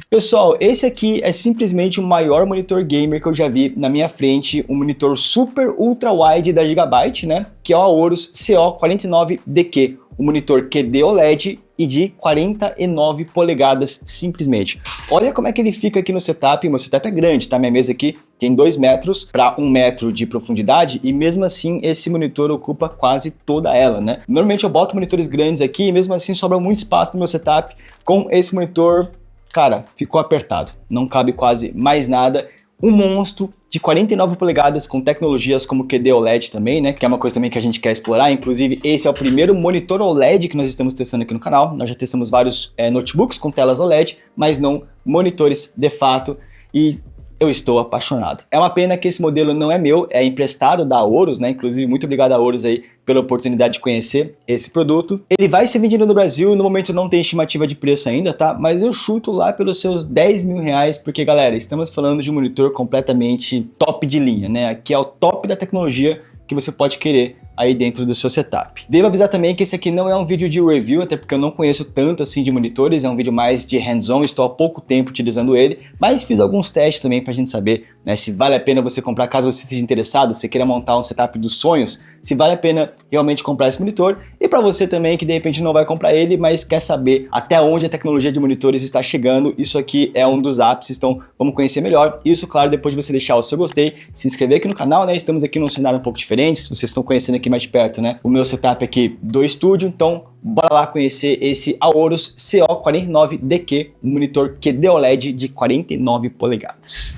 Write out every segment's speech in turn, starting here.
Pessoal, esse aqui é simplesmente o maior monitor gamer que eu já vi na minha frente, um monitor super ultra wide da Gigabyte, né? Que é o Aorus CO49DQ, um monitor QD OLED e de 49 polegadas simplesmente. Olha como é que ele fica aqui no setup. Meu setup é grande, tá? Minha mesa aqui tem 2 metros para 1 metro de profundidade e mesmo assim esse monitor ocupa quase toda ela, né? Normalmente eu boto monitores grandes aqui e mesmo assim sobra muito espaço no meu setup. Com esse monitor, cara, ficou apertado, não cabe quase mais nada. Um monstro de 49 polegadas com tecnologias como QD OLED também, né? Que é uma coisa também que a gente quer explorar. Inclusive, esse é o primeiro monitor OLED que nós estamos testando aqui no canal. Nós já testamos vários notebooks com telas OLED, mas não monitores de fato. E eu estou apaixonado. É uma pena que esse modelo não é meu, é emprestado da Aorus, né? Inclusive, muito obrigado a Aorus aí pela oportunidade de conhecer esse produto. Ele vai ser vendido no Brasil, no momento não tem estimativa de preço ainda, tá? Mas eu chuto lá pelos seus 10 mil reais, porque, galera, estamos falando de um monitor completamente top de linha, né? Aqui é o top da tecnologia que você pode querer aí dentro do seu setup. Devo avisar também que esse aqui não é um vídeo de review, até porque eu não conheço tanto assim de monitores, é um vídeo mais de hands-on, estou há pouco tempo utilizando ele, mas fiz alguns testes também pra gente saber, né, se vale a pena você comprar, caso você seja interessado, você queira montar um setup dos sonhos, se vale a pena realmente comprar esse monitor, e para você também que de repente não vai comprar ele, mas quer saber até onde a tecnologia de monitores está chegando, isso aqui é um dos ápices, então vamos conhecer melhor. Isso, claro, depois de você deixar o seu gostei, se inscrever aqui no canal, né, estamos aqui num cenário um pouco diferente, se vocês estão conhecendo aqui mais de perto, né, o meu setup aqui do estúdio, então bora lá conhecer esse Aorus CO49DQ, um monitor QD OLED de 49 polegadas.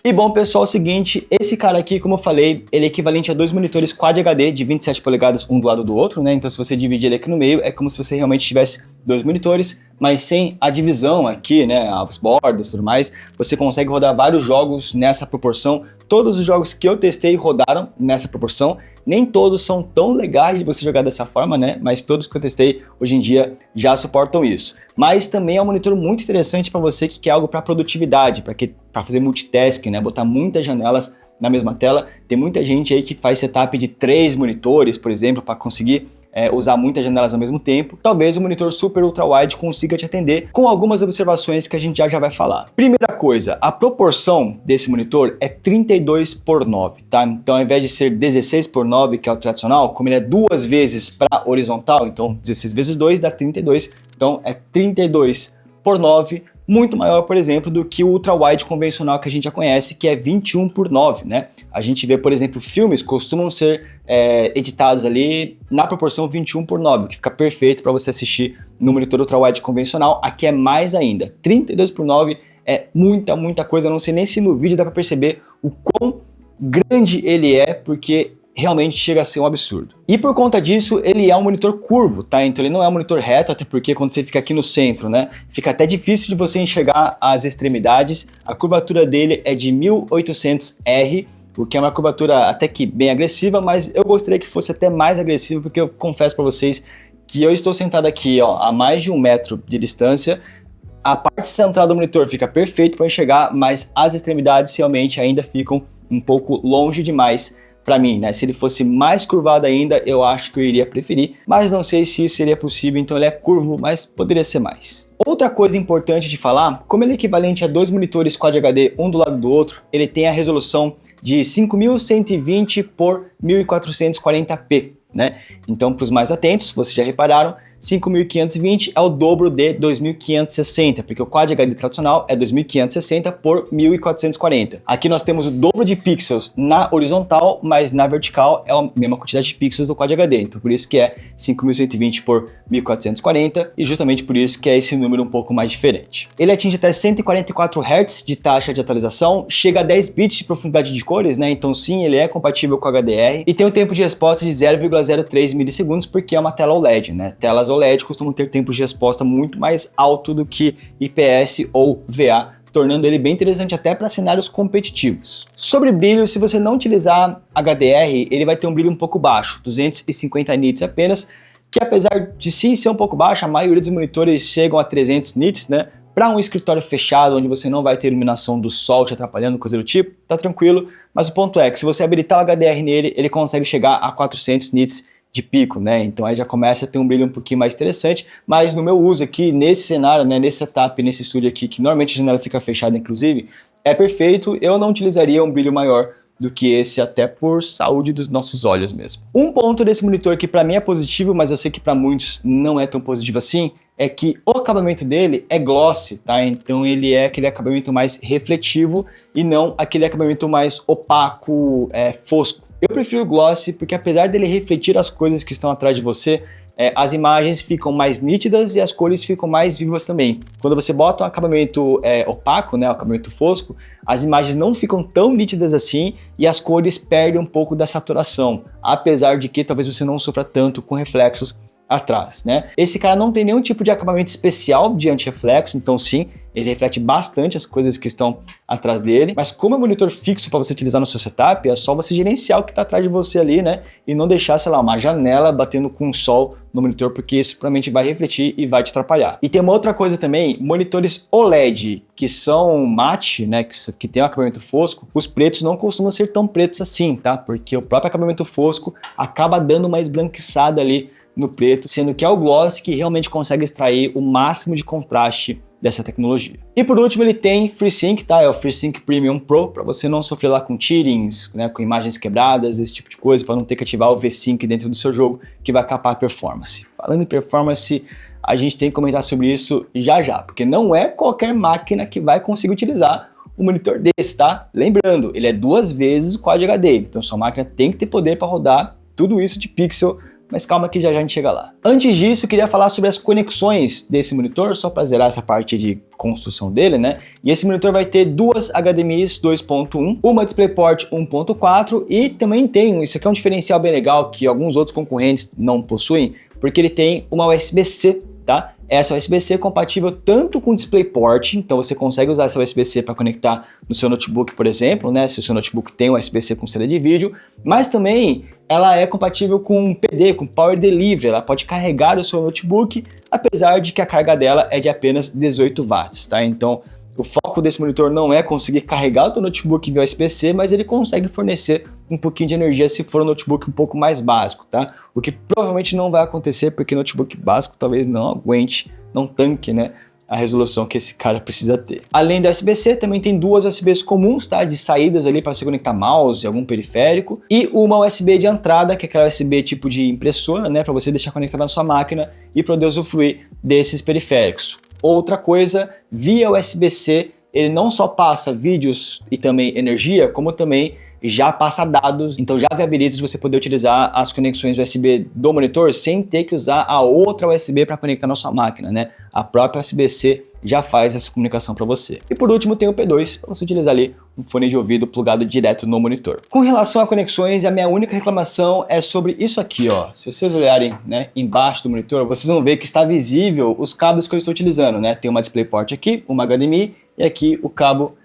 E bom, pessoal, é o seguinte, esse cara aqui, como eu falei, ele é equivalente a 2 monitores Quad HD de 27 polegadas um do lado do outro, né? Então se você dividir ele aqui no meio, é como se você realmente tivesse 2 monitores, mas sem a divisão aqui, né, as bordas e tudo mais, você consegue rodar vários jogos nessa proporção. Todos os jogos que eu testei rodaram nessa proporção. Nem todos são tão legais de você jogar dessa forma, né? Mas todos que eu testei hoje em dia já suportam isso. Mas também é um monitor muito interessante para você que quer algo para produtividade, para fazer multitasking, né? Botar muitas janelas na mesma tela. Tem muita gente aí que faz setup de 3 monitores, por exemplo, para conseguir usar muitas janelas ao mesmo tempo. Talvez o monitor super ultra wide consiga te atender com algumas observações que a gente já vai falar. Primeira coisa, a proporção desse monitor é 32:9, tá? Então ao invés de ser 16:9, que é o tradicional, como ele é 2 vezes para horizontal, então 16 vezes 2 dá 32, então é 32:9, muito maior, por exemplo, do que o ultra-wide convencional que a gente já conhece, que é 21:9, né? A gente vê, por exemplo, filmes costumam ser editados ali na proporção 21:9, que fica perfeito para você assistir no monitor ultra-wide convencional. Aqui é mais ainda, 32:9 é muita coisa, não sei nem se no vídeo dá para perceber o quão grande ele é, porque realmente chega a ser um absurdo. E por conta disso, ele é um monitor curvo, tá? Então ele não é um monitor reto, até porque quando você fica aqui no centro, né, fica até difícil de você enxergar as extremidades. A curvatura dele é de 1800R, o que é uma curvatura até que bem agressiva, mas eu gostaria que fosse até mais agressiva, porque eu confesso para vocês que eu estou sentado aqui, ó, a mais de 1 metro de distância. A parte central do monitor fica perfeito para enxergar, mas as extremidades realmente ainda ficam um pouco longe demais para mim, né? Se ele fosse mais curvado ainda, eu acho que eu iria preferir, mas não sei se isso seria possível, então ele é curvo, mas poderia ser mais. Outra coisa importante de falar, como ele é equivalente a 2 monitores Quad HD, um do lado do outro, ele tem a resolução de 5120 por 1440p, né? Então, para os mais atentos, vocês já repararam, 5520 é o dobro de 2560, porque o Quad HD tradicional é 2560 por 1440. Aqui nós temos o dobro de pixels na horizontal, mas na vertical é a mesma quantidade de pixels do Quad HD, então por isso que é 5120 por 1440 e justamente por isso que é esse número um pouco mais diferente. Ele atinge até 144 Hz de taxa de atualização, chega a 10 bits de profundidade de cores, né? Então sim, ele é compatível com HDR e tem um tempo de resposta de 0,03 milissegundos porque é uma tela OLED, né? Telas OLED costumam ter tempos de resposta muito mais alto do que IPS ou VA, tornando ele bem interessante até para cenários competitivos. Sobre brilho, se você não utilizar HDR, ele vai ter um brilho um pouco baixo, 250 nits apenas, que apesar de sim ser um pouco baixo, a maioria dos monitores chegam a 300 nits, né? Para um escritório fechado, onde você não vai ter iluminação do sol te atrapalhando, coisa do tipo, tá tranquilo, mas o ponto é que se você habilitar o HDR nele, ele consegue chegar a 400 nits de pico, né? Então aí já começa a ter um brilho um pouquinho mais interessante, mas no meu uso aqui, nesse cenário, né, nesse setup, nesse estúdio aqui, que normalmente a janela fica fechada, inclusive, é perfeito. Eu não utilizaria um brilho maior do que esse, até por saúde dos nossos olhos mesmo. Um ponto desse monitor que para mim é positivo, mas eu sei que para muitos não é tão positivo assim, é que o acabamento dele é glossy, tá? Então ele é aquele acabamento mais refletivo e não aquele acabamento mais opaco, fosco. Eu prefiro o glossy porque apesar dele refletir as coisas que estão atrás de você, as imagens ficam mais nítidas e as cores ficam mais vivas também. Quando você bota um acabamento opaco, né, um acabamento fosco, as imagens não ficam tão nítidas assim e as cores perdem um pouco da saturação, apesar de que talvez você não sofra tanto com reflexos atrás, né? Esse cara não tem nenhum tipo de acabamento especial de anti-reflexo, então sim, ele reflete bastante as coisas que estão atrás dele, mas como é um monitor fixo para você utilizar no seu setup, é só você gerenciar o que está atrás de você ali, né? E não deixar, sei lá, uma janela batendo com o sol no monitor, porque isso provavelmente vai refletir e vai te atrapalhar. E tem uma outra coisa também, monitores OLED, que são mate, né, que tem um acabamento fosco, os pretos não costumam ser tão pretos assim, tá? Porque o próprio acabamento fosco acaba dando uma esbranquiçada ali no preto, sendo que é o gloss que realmente consegue extrair o máximo de contraste dessa tecnologia. E por último ele tem FreeSync, tá? É o FreeSync Premium Pro, para você não sofrer lá com tearings, né, com imagens quebradas, esse tipo de coisa, para não ter que ativar o V-Sync dentro do seu jogo, que vai capar a performance. Falando em performance, a gente tem que comentar sobre isso já já, porque não é qualquer máquina que vai conseguir utilizar um monitor desse, tá? Lembrando, ele é 2 vezes o Quad HD, então sua máquina tem que ter poder para rodar tudo isso de pixel. Mas calma que já já a gente chega lá. Antes disso, eu queria falar sobre as conexões desse monitor, só para zerar essa parte de construção dele, né? E esse monitor vai ter duas HDMIs 2.1, uma DisplayPort 1.4 e também tem, isso aqui é um diferencial bem legal que alguns outros concorrentes não possuem, porque ele tem uma USB-C, tá? Essa USB-C é compatível tanto com DisplayPort, então você consegue usar essa USB-C para conectar no seu notebook, por exemplo, né? Se o seu notebook tem USB-C com saída de vídeo, mas também ela é compatível com PD, com Power Delivery, ela pode carregar o seu notebook, apesar de que a carga dela é de apenas 18 watts, tá? Então, o foco desse monitor não é conseguir carregar o teu notebook via USB-C, mas ele consegue fornecer um pouquinho de energia se for um notebook um pouco mais básico, tá? O que provavelmente não vai acontecer porque notebook básico talvez não aguente, não tanque, né, a resolução que esse cara precisa ter. Além da USB-C, também tem duas USBs comuns, tá? De saídas ali para você conectar mouse, algum periférico, e uma USB de entrada, que é aquela USB tipo de impressora, né? Para você deixar conectada na sua máquina e poder usufruir desses periféricos. Outra coisa, via USB-C, ele não só passa vídeos e também energia, como também já passa dados, então já viabiliza de você poder utilizar as conexões USB do monitor sem ter que usar a outra USB para conectar na sua máquina, né? A própria USB-C já faz essa comunicação para você. E por último tem o P2, para você utilizar ali um fone de ouvido plugado direto no monitor. Com relação a conexões, a minha única reclamação é sobre isso aqui, ó. Se vocês olharem, né, embaixo do monitor, vocês vão ver que está visível os cabos que eu estou utilizando, né? Tem uma DisplayPort aqui, uma HDMI e aqui o cabo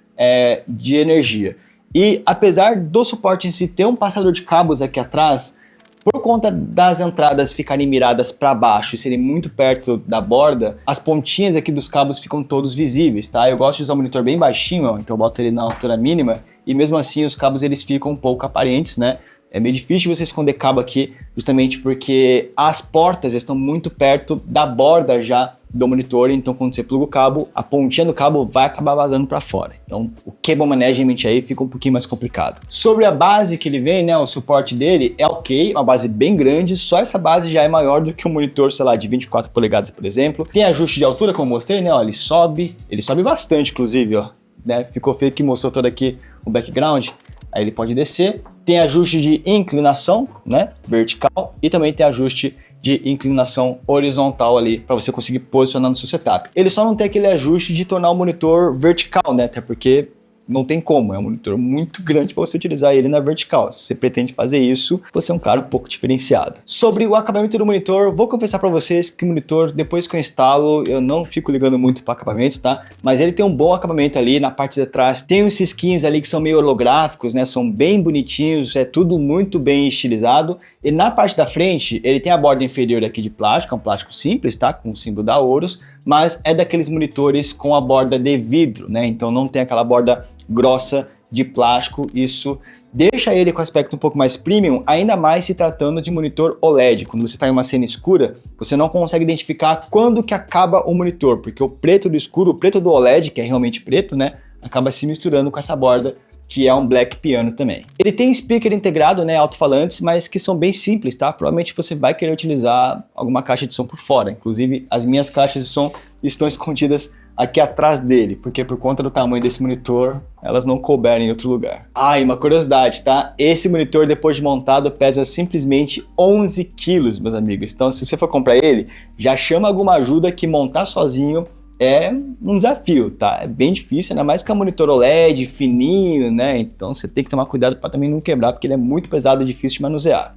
de energia. E apesar do suporte em si ter um passador de cabos aqui atrás, por conta das entradas ficarem miradas para baixo e serem muito perto da borda, as pontinhas aqui dos cabos ficam todos visíveis, tá? Eu gosto de usar um monitor bem baixinho, ó, então eu boto ele na altura mínima e mesmo assim os cabos eles ficam um pouco aparentes, né? É meio difícil você esconder cabo aqui, justamente porque as portas estão muito perto da borda já do monitor, então quando você pluga o cabo, a pontinha do cabo vai acabar vazando para fora. Então o cable management aí fica um pouquinho mais complicado. Sobre a base que ele vem, né, o suporte dele é ok, uma base bem grande, só essa base já é maior do que um monitor, sei lá, de 24 polegadas, por exemplo. Tem ajuste de altura, como eu mostrei, né, ó, ele sobe bastante, inclusive, ó, né, ficou feio que mostrou todo aqui o background. Aí ele pode descer, tem ajuste de inclinação, né, vertical, e também tem ajuste de inclinação horizontal ali, para você conseguir posicionar no seu setup. Ele só não tem aquele ajuste de tornar o monitor vertical, né, até porque não tem como, é um monitor muito grande para você utilizar ele na vertical. Se você pretende fazer isso, você é um cara um pouco diferenciado. Sobre o acabamento do monitor, vou confessar para vocês que o monitor, depois que eu instalo, eu não fico ligando muito para acabamento, tá? Mas ele tem um bom acabamento ali, na parte de trás tem uns skins ali que são meio holográficos, né? São bem bonitinhos, é tudo muito bem estilizado. E na parte da frente, ele tem a borda inferior aqui de plástico, é um plástico simples, tá? Com o símbolo da Aorus, mas é daqueles monitores com a borda de vidro, né? Então não tem aquela borda grossa de plástico. Isso deixa ele com aspecto um pouco mais premium, ainda mais se tratando de monitor OLED. Quando você está em uma cena escura, você não consegue identificar quando que acaba o monitor, porque o preto do escuro, o preto do OLED, que é realmente preto, né, acaba se misturando com essa borda, que é um black piano também. Ele tem speaker integrado, né, alto-falantes, mas que são bem simples, tá? Provavelmente você vai querer utilizar alguma caixa de som por fora. Inclusive, as minhas caixas de som estão escondidas aqui atrás dele, porque por conta do tamanho desse monitor, elas não couberam em outro lugar. Ah, e uma curiosidade, tá? Esse monitor, depois de montado, pesa simplesmente 11 quilos, meus amigos. Então, se você for comprar ele, já chama alguma ajuda, que montar sozinho é um desafio, tá? É bem difícil, ainda mais que é um monitor OLED fininho, né? Então você tem que tomar cuidado para também não quebrar, porque ele é muito pesado e difícil de manusear.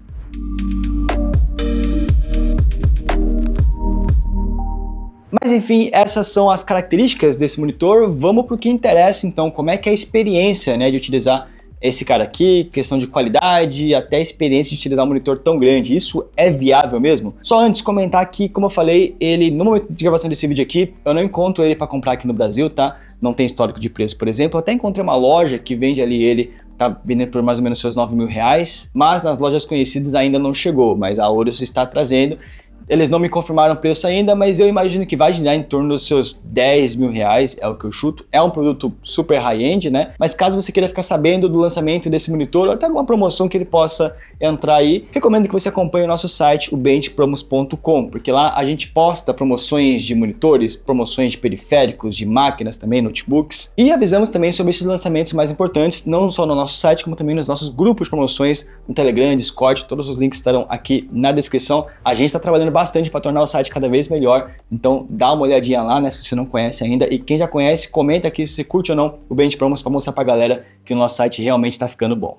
Mas enfim, essas são as características desse monitor. Vamos para o que interessa então, como é que é a experiência, né, de utilizar esse cara aqui, questão de qualidade, até a experiência de utilizar um monitor tão grande. Isso é viável mesmo? Só antes comentar que, como eu falei, ele no momento de gravação desse vídeo aqui, eu não encontro ele para comprar aqui no Brasil, tá? Não tem histórico de preço, por exemplo. Eu até encontrei uma loja que vende ali ele, tá vendendo por mais ou menos seus 9 mil reais, mas nas lojas conhecidas ainda não chegou, mas a Aorus está trazendo. Eles não me confirmaram o preço ainda, mas eu imagino que vai girar em torno dos seus 10 mil reais, é o que eu chuto. É um produto super high-end, né? Mas caso você queira ficar sabendo do lançamento desse monitor, ou até alguma promoção que ele possa entrar aí, recomendo que você acompanhe o nosso site, o benchpromos.com, porque lá a gente posta promoções de monitores, promoções de periféricos, de máquinas também, notebooks, e avisamos também sobre esses lançamentos mais importantes, não só no nosso site, como também nos nossos grupos de promoções, no Telegram, Discord, todos os links estarão aqui na descrição. A gente está trabalhando bastante para tornar o site cada vez melhor, então dá uma olhadinha lá, né, se você não conhece ainda, e quem já conhece, comenta aqui se você curte ou não o Bench Promos para mostrar para a galera que o nosso site realmente está ficando bom.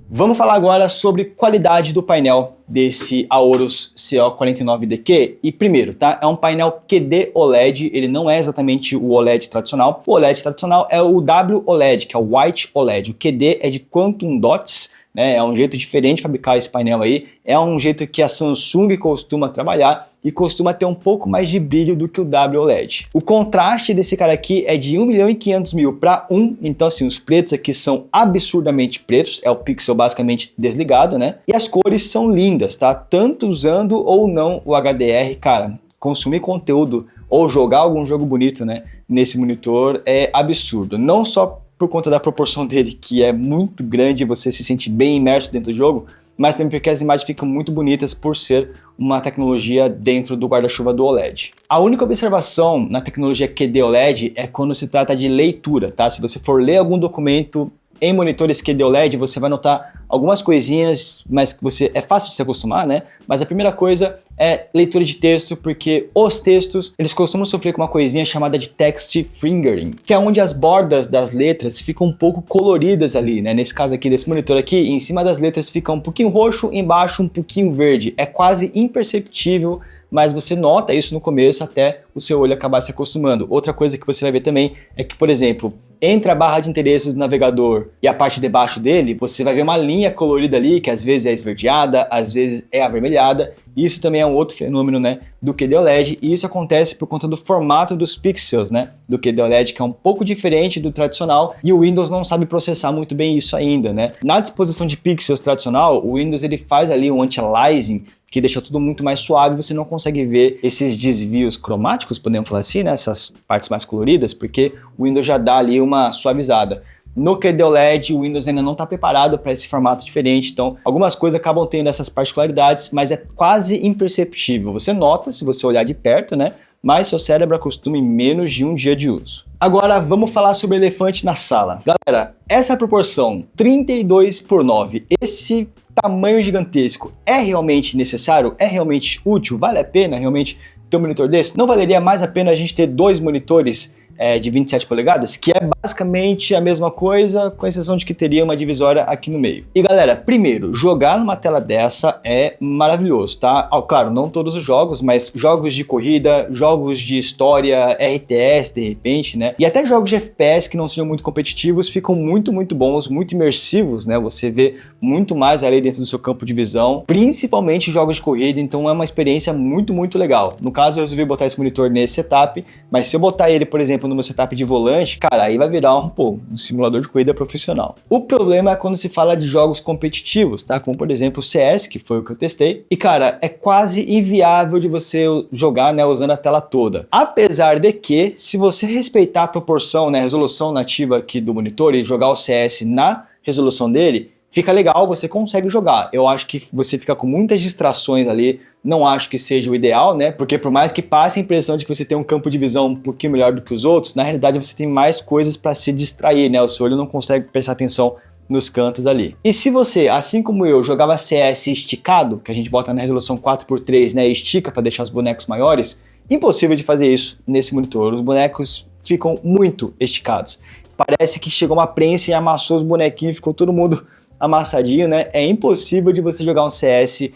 Vamos falar agora sobre qualidade do painel desse Aorus CO49DQ. E primeiro, tá? É um painel QD OLED, ele não é exatamente o OLED tradicional. O OLED tradicional é o WOLED, que é o White OLED. O QD é de Quantum Dots, né? É um jeito diferente de fabricar esse painel aí. É um jeito que a Samsung costuma trabalhar e costuma ter um pouco mais de brilho do que o WOLED. O contraste desse cara aqui é de 1.500.000 para 1, então assim, os pretos aqui são absurdamente pretos, é o pixel basicamente desligado, né? E as cores são lindas, tá? Tanto usando ou não o HDR, cara, consumir conteúdo ou jogar algum jogo bonito, né, nesse monitor é absurdo. Não só por conta da proporção dele, que é muito grande, você se sente bem imerso dentro do jogo, mas também porque as imagens ficam muito bonitas por ser uma tecnologia dentro do guarda-chuva do OLED. A única observação na tecnologia QD OLED é quando se trata de leitura, tá? Se você for ler algum documento em monitores QD OLED, você vai notar algumas coisinhas, mas que é fácil de se acostumar, né? Mas a primeira coisa é leitura de texto, porque os textos, eles costumam sofrer com uma coisinha chamada de text fingering, que é onde as bordas das letras ficam um pouco coloridas ali, né? Nesse caso aqui, desse monitor aqui, em cima das letras fica um pouquinho roxo, embaixo um pouquinho verde. É quase imperceptível, mas você nota isso no começo até o seu olho acabar se acostumando. Outra coisa que você vai ver também é que, por exemplo, entre a barra de endereços do navegador e a parte de baixo dele, você vai ver uma linha colorida ali, que às vezes é esverdeada, às vezes é avermelhada. Isso também é um outro fenômeno, né, do QD OLED, e isso acontece por conta do formato dos pixels, né, do QD OLED, que é um pouco diferente do tradicional, e o Windows não sabe processar muito bem isso ainda, né. Na disposição de pixels tradicional, o Windows ele faz ali um anti-aliasing, que deixa tudo muito mais suave, você não consegue ver esses desvios cromáticos, podemos falar assim, né, essas partes mais coloridas, porque o Windows já dá ali uma suavizada. No QD OLED, o Windows ainda não está preparado para esse formato diferente, então algumas coisas acabam tendo essas particularidades, mas é quase imperceptível. Você nota se você olhar de perto, né? Mas seu cérebro acostuma em menos de um dia de uso. Agora vamos falar sobre o elefante na sala. Galera, essa proporção 32:9, esse tamanho gigantesco, é realmente necessário? É realmente útil? Vale a pena realmente ter um monitor desse? Não valeria mais a pena a gente ter dois monitores de 27 polegadas, que é basicamente a mesma coisa, com exceção de que teria uma divisória aqui no meio. E galera, primeiro, jogar numa tela dessa é maravilhoso, tá? Claro, não todos os jogos, mas jogos de corrida, jogos de história, RTS de repente, né? E até jogos de FPS que não sejam muito competitivos ficam muito, muito bons, muito imersivos, né? Você vê muito mais ali dentro do seu campo de visão, principalmente jogos de corrida, então é uma experiência muito, muito legal. No caso, eu resolvi botar esse monitor nesse setup, mas se eu botar ele, por exemplo, colocando no setup de volante, cara, aí vai virar um simulador de corrida profissional. O problema é quando se fala de jogos competitivos, tá? Como, por exemplo, o CS, que foi o que eu testei. E, cara, é quase inviável de você jogar, né, usando a tela toda. Apesar de que, se você respeitar a proporção, né, a resolução nativa aqui do monitor e jogar o CS na resolução dele, fica legal, você consegue jogar. Eu acho que você fica com muitas distrações ali, não acho que seja o ideal, né? Porque por mais que passe a impressão de que você tem um campo de visão um pouquinho melhor do que os outros, na realidade você tem mais coisas para se distrair, né? O seu olho não consegue prestar atenção nos cantos ali. E se você, assim como eu, jogava CS esticado, que a gente bota na resolução 4x3, né? E estica para deixar os bonecos maiores, impossível de fazer isso nesse monitor. Os bonecos ficam muito esticados. Parece que chegou uma prensa e amassou os bonequinhos, ficou todo mundo amassadinho, né? É impossível de você jogar um CS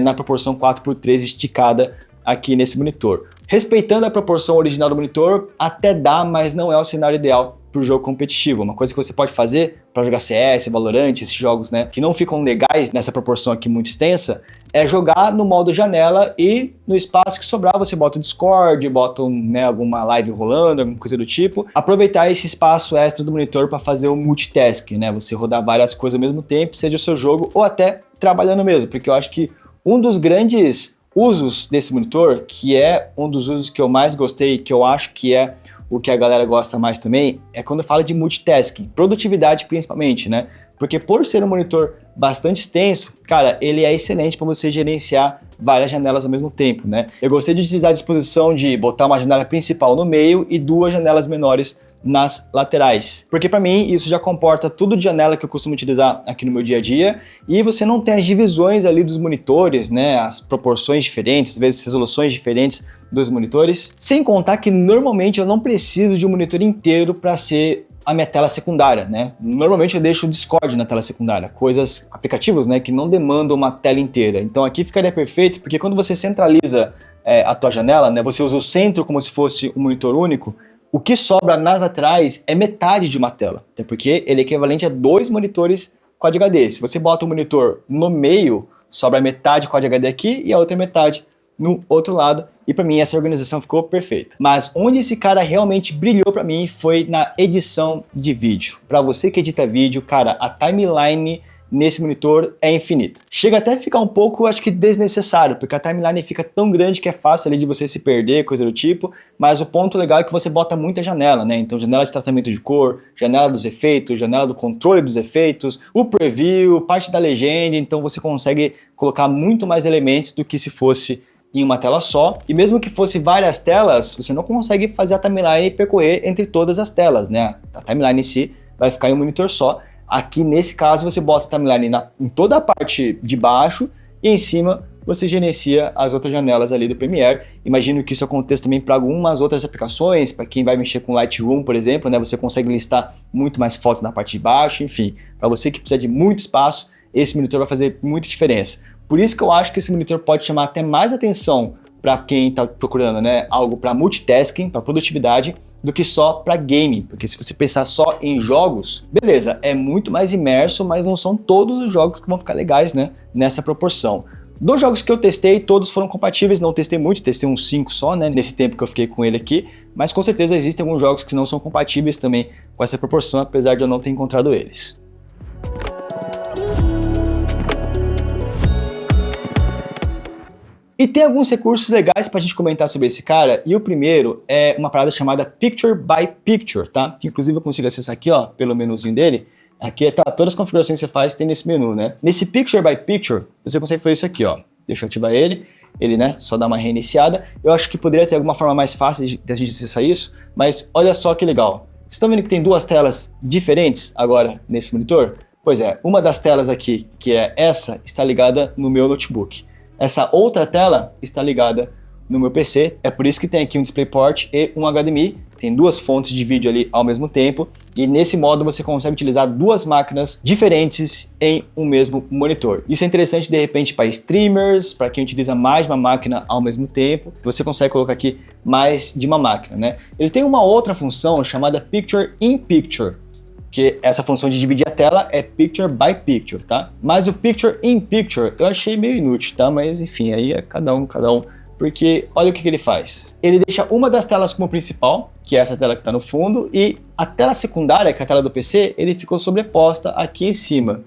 na proporção 4x3 esticada aqui nesse monitor. Respeitando a proporção original do monitor, até dá, mas não é o cenário ideal para o jogo competitivo. Uma coisa que você pode fazer para jogar CS, Valorant, esses jogos, né, que não ficam legais nessa proporção aqui muito extensa, é jogar no modo janela e no espaço que sobrar você bota o Discord, bota alguma live rolando, alguma coisa do tipo. Aproveitar esse espaço extra do monitor para fazer o multitasking, né, você rodar várias coisas ao mesmo tempo, seja o seu jogo ou até trabalhando mesmo, porque eu acho que um dos grandes usos desse monitor, que é um dos usos que eu mais gostei, que eu acho que é o que a galera gosta mais também, é quando fala de multitasking, produtividade principalmente, né? Porque por ser um monitor bastante extenso, cara, ele é excelente para você gerenciar várias janelas ao mesmo tempo, né? Eu gostei de utilizar a disposição de botar uma janela principal no meio e duas janelas menores nas laterais, porque para mim isso já comporta tudo de janela que eu costumo utilizar aqui no meu dia a dia, e você não tem as divisões ali dos monitores, né, as proporções diferentes, às vezes resoluções diferentes dos monitores, sem contar que normalmente eu não preciso de um monitor inteiro para ser a minha tela secundária, né? Normalmente eu deixo o Discord na tela secundária, aplicativos, né, que não demandam uma tela inteira. Então aqui ficaria perfeito, porque quando você centraliza a tua janela, né, você usa o centro como se fosse um monitor único, o que sobra nas laterais é metade de uma tela, até porque ele é equivalente a 2 monitores Quad HD. Se você bota o monitor no meio, sobra metade Quad HD aqui e a outra metade no outro lado, e para mim essa organização ficou perfeita. Mas onde esse cara realmente brilhou para mim foi na edição de vídeo. Para você que edita vídeo, cara, a timeline nesse monitor é infinita. Chega até a ficar um pouco, acho que desnecessário, porque a timeline fica tão grande que é fácil ali de você se perder, coisa do tipo, mas o ponto legal é que você bota muita janela, né? Então janela de tratamento de cor, janela dos efeitos, janela do controle dos efeitos, o preview, parte da legenda, então você consegue colocar muito mais elementos do que se fosse em uma tela só, e mesmo que fosse várias telas, você não consegue fazer a timeline percorrer entre todas as telas, né? A timeline em si vai ficar em um monitor só. Aqui, nesse caso, você bota a timeline em toda a parte de baixo e em cima você gerencia as outras janelas ali do Premiere. Imagino que isso aconteça também para algumas outras aplicações, para quem vai mexer com Lightroom, por exemplo, né? Você consegue listar muito mais fotos na parte de baixo, enfim. Para você que precisa de muito espaço, esse monitor vai fazer muita diferença. Por isso que eu acho que esse monitor pode chamar até mais atenção para quem está procurando, né, algo para multitasking, para produtividade, do que só para gaming, porque se você pensar só em jogos, beleza, é muito mais imerso, mas não são todos os jogos que vão ficar legais, né, nessa proporção. Dos jogos que eu testei, todos foram compatíveis, não testei muito, testei uns 5 só, né, nesse tempo que eu fiquei com ele aqui, mas com certeza existem alguns jogos que não são compatíveis também com essa proporção, apesar de eu não ter encontrado eles. E tem alguns recursos legais pra gente comentar sobre esse cara, e o primeiro é uma parada chamada Picture by Picture, tá? Que inclusive eu consigo acessar aqui, ó, pelo menuzinho dele. Aqui tá todas as configurações que você faz, tem nesse menu, né? Nesse Picture by Picture, você consegue fazer isso aqui, ó. Deixa eu ativar ele, né, só dá uma reiniciada. Eu acho que poderia ter alguma forma mais fácil de a gente acessar isso, mas olha só que legal. Vocês estão vendo que tem duas telas diferentes agora nesse monitor? Pois é, uma das telas aqui, que é essa, está ligada no meu notebook. Essa outra tela está ligada no meu PC, é por isso que tem aqui um DisplayPort e um HDMI, tem duas fontes de vídeo ali ao mesmo tempo, e nesse modo você consegue utilizar duas máquinas diferentes em um mesmo monitor. Isso é interessante de repente para streamers, para quem utiliza mais de uma máquina ao mesmo tempo, você consegue colocar aqui mais de uma máquina, né? Ele tem uma outra função chamada Picture in Picture, que essa função de dividir a tela é Picture by Picture, tá? Mas o Picture in Picture eu achei meio inútil, tá? Mas enfim, aí é cada um porque olha o que ele faz. Ele deixa uma das telas como principal, que é essa tela que está no fundo, e a tela secundária, que é a tela do PC, ele ficou sobreposta aqui em cima.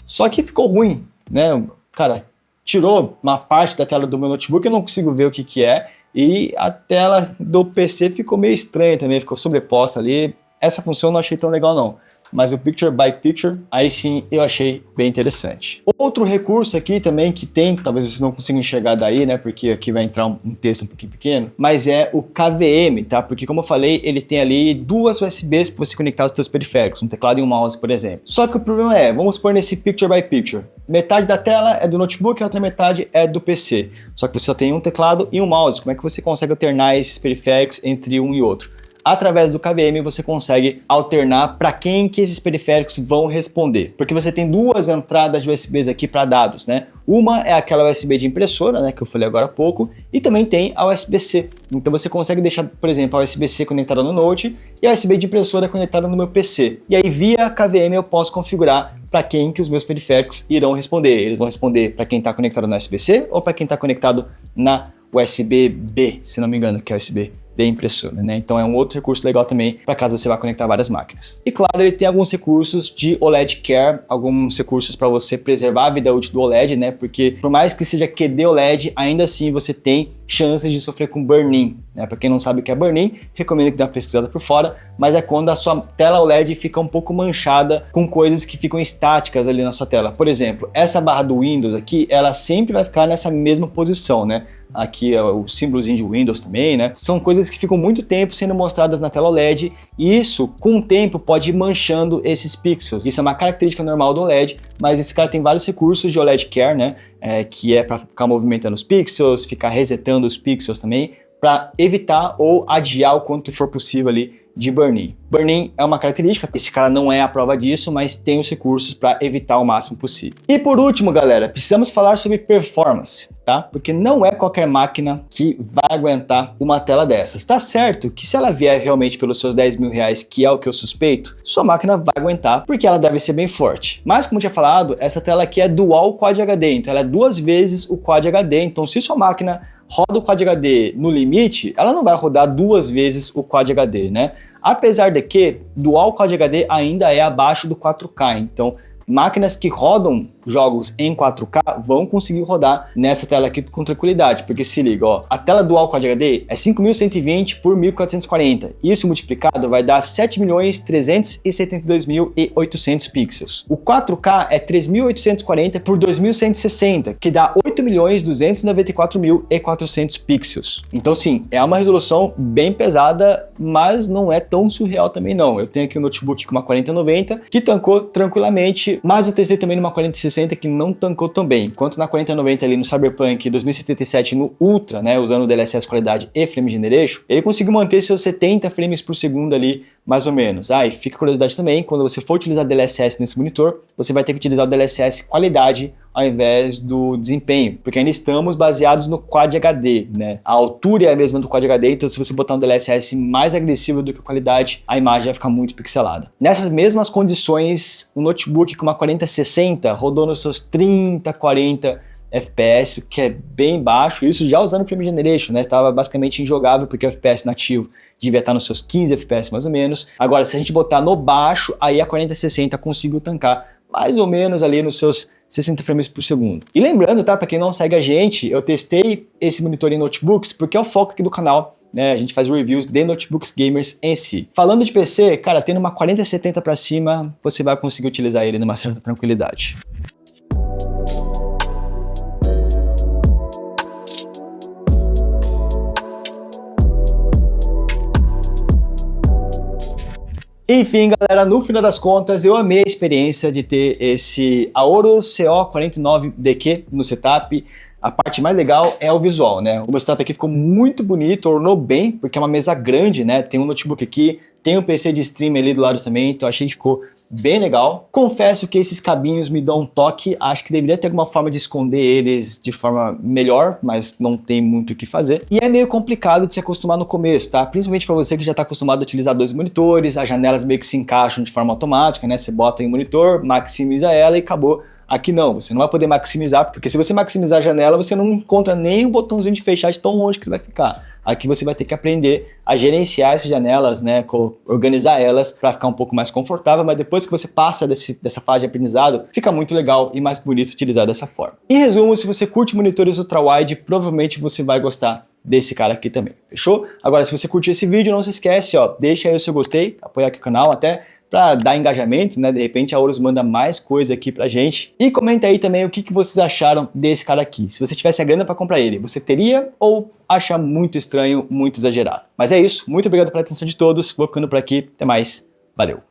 Só que ficou ruim, né? Cara, tirou uma parte da tela do meu notebook, eu não consigo ver o que é, e a tela do PC ficou meio estranha também, ficou sobreposta ali. Essa função eu não achei tão legal não. Mas o Picture by Picture, aí sim eu achei bem interessante. Outro recurso aqui também que tem, talvez vocês não consigam enxergar daí, né, porque aqui vai entrar um texto um pouquinho pequeno, mas é o KVM, tá? Porque como eu falei, ele tem ali duas USBs para você conectar os seus periféricos, um teclado e um mouse, por exemplo. Só que o problema é, vamos supor nesse Picture by Picture, metade da tela é do notebook e a outra metade é do PC. Só que você só tem um teclado e um mouse. Como é que você consegue alternar esses periféricos entre um e outro? Através do KVM você consegue alternar para quem que esses periféricos vão responder. Porque você tem duas entradas de USBs aqui para dados, né? Uma é aquela USB de impressora, né, que eu falei agora há pouco, e também tem a USB-C. Então você consegue deixar, por exemplo, a USB-C conectada no Note e a USB de impressora conectada no meu PC. E aí via KVM eu posso configurar para quem que os meus periféricos irão responder. Eles vão responder para quem está conectado na USB-C ou para quem está conectado na USB-B, se não me engano, que é a USB de impressora, né? Então é um outro recurso legal também para caso você vá conectar várias máquinas. E claro, ele tem alguns recursos de OLED Care, alguns recursos para você preservar a vida útil do OLED, né? Porque por mais que seja QD OLED, ainda assim você tem chances de sofrer com burn-in, né? Para quem não sabe o que é burn-in, recomendo que dê uma pesquisada por fora, mas é quando a sua tela OLED fica um pouco manchada com coisas que ficam estáticas ali na sua tela. Por exemplo, essa barra do Windows aqui, ela sempre vai ficar nessa mesma posição, né? Aqui é o símbolozinho de Windows também, né? São coisas que ficam muito tempo sendo mostradas na tela OLED e isso, com o tempo, pode ir manchando esses pixels. Isso é uma característica normal do OLED, mas esse cara tem vários recursos de OLED Care, né? Que é para ficar movimentando os pixels, ficar resetando os pixels também, para evitar ou adiar o quanto for possível ali de burn-in. Burn-in é uma característica, esse cara não é a prova disso, mas tem os recursos para evitar o máximo possível. E por último, galera, precisamos falar sobre performance, tá? Porque não é qualquer máquina que vai aguentar uma tela dessas. Tá certo que se ela vier realmente pelos seus 10 mil reais, que é o que eu suspeito, sua máquina vai aguentar, porque ela deve ser bem forte. Mas como eu tinha falado, essa tela aqui é Dual Quad HD, então ela é 2 vezes o Quad HD, então se sua máquina roda o Quad HD no limite, ela não vai rodar 2 vezes o Quad HD, né? Apesar de que Dual Quad HD ainda é abaixo do 4K, então máquinas que rodam jogos em 4K vão conseguir rodar nessa tela aqui com tranquilidade, porque se liga, ó, a tela Dual Quad HD é 5120 por 1440, isso multiplicado vai dar 7.372.800 pixels. O 4K é 3840 por 2160, que dá 8.294.400 pixels. Então sim, é uma resolução bem pesada, mas não é tão surreal também não. Eu tenho aqui um notebook com uma 4090 que tancou tranquilamente, mas eu testei também numa 4060 que não tancou tão bem. Enquanto na 4090 ali no Cyberpunk 2077 no Ultra, né, usando o DLSS qualidade e Frame Generation, ele conseguiu manter seus 70 frames por segundo ali, mais ou menos. E fica a curiosidade também, quando você for utilizar DLSS nesse monitor, você vai ter que utilizar o DLSS qualidade ao invés do desempenho, porque ainda estamos baseados no Quad HD, né? A altura é a mesma do Quad HD, então se você botar um DLSS mais agressivo do que a qualidade, a imagem vai ficar muito pixelada. Nessas mesmas condições, o notebook com uma 4060 rodou nos seus 30, 40 FPS, que é bem baixo, isso já usando o Frame Generation, né? Tava basicamente injogável, porque o FPS nativo devia estar nos seus 15 FPS mais ou menos. Agora, se a gente botar no baixo, aí a 4060 conseguiu tancar mais ou menos ali nos seus 60 frames por segundo. E lembrando, tá, para quem não segue a gente, eu testei esse monitor em notebooks porque é o foco aqui do canal, né? A gente faz reviews de notebooks gamers em si. Falando de PC, cara, tendo uma 4070 para cima, você vai conseguir utilizar ele numa certa tranquilidade. Enfim, galera, no final das contas, eu amei a experiência de ter esse Aorus CO49DQ no setup. A parte mais legal é o visual, né? O meu setup aqui ficou muito bonito, ornou bem, porque é uma mesa grande, né? Tem um notebook aqui, tem um PC de stream ali do lado também, então achei que ficou bem legal. Confesso que esses cabinhos me dão um toque, acho que deveria ter alguma forma de esconder eles de forma melhor, mas não tem muito o que fazer. E é meio complicado de se acostumar no começo, tá? Principalmente para você que já está acostumado a utilizar 2 monitores, as janelas meio que se encaixam de forma automática, né? Você bota em um monitor, maximiza ela e acabou. Aqui não, você não vai poder maximizar, porque se você maximizar a janela, você não encontra nem o botãozinho de fechar de tão longe que ele vai ficar. Aqui você vai ter que aprender a gerenciar essas janelas, né, organizar elas para ficar um pouco mais confortável, mas depois que você passa dessa fase de aprendizado, fica muito legal e mais bonito utilizar dessa forma. Em resumo, se você curte monitores ultrawide, provavelmente você vai gostar desse cara aqui também, fechou? Agora, se você curtiu esse vídeo, não se esquece, ó, deixa aí o seu gostei, apoiar aqui o canal até para dar engajamento, né? De repente a Aurus manda mais coisa aqui pra gente. E comenta aí também o que vocês acharam desse cara aqui. Se você tivesse a grana para comprar ele, você teria ou acha muito estranho, muito exagerado? Mas é isso, muito obrigado pela atenção de todos, vou ficando por aqui, até mais, valeu!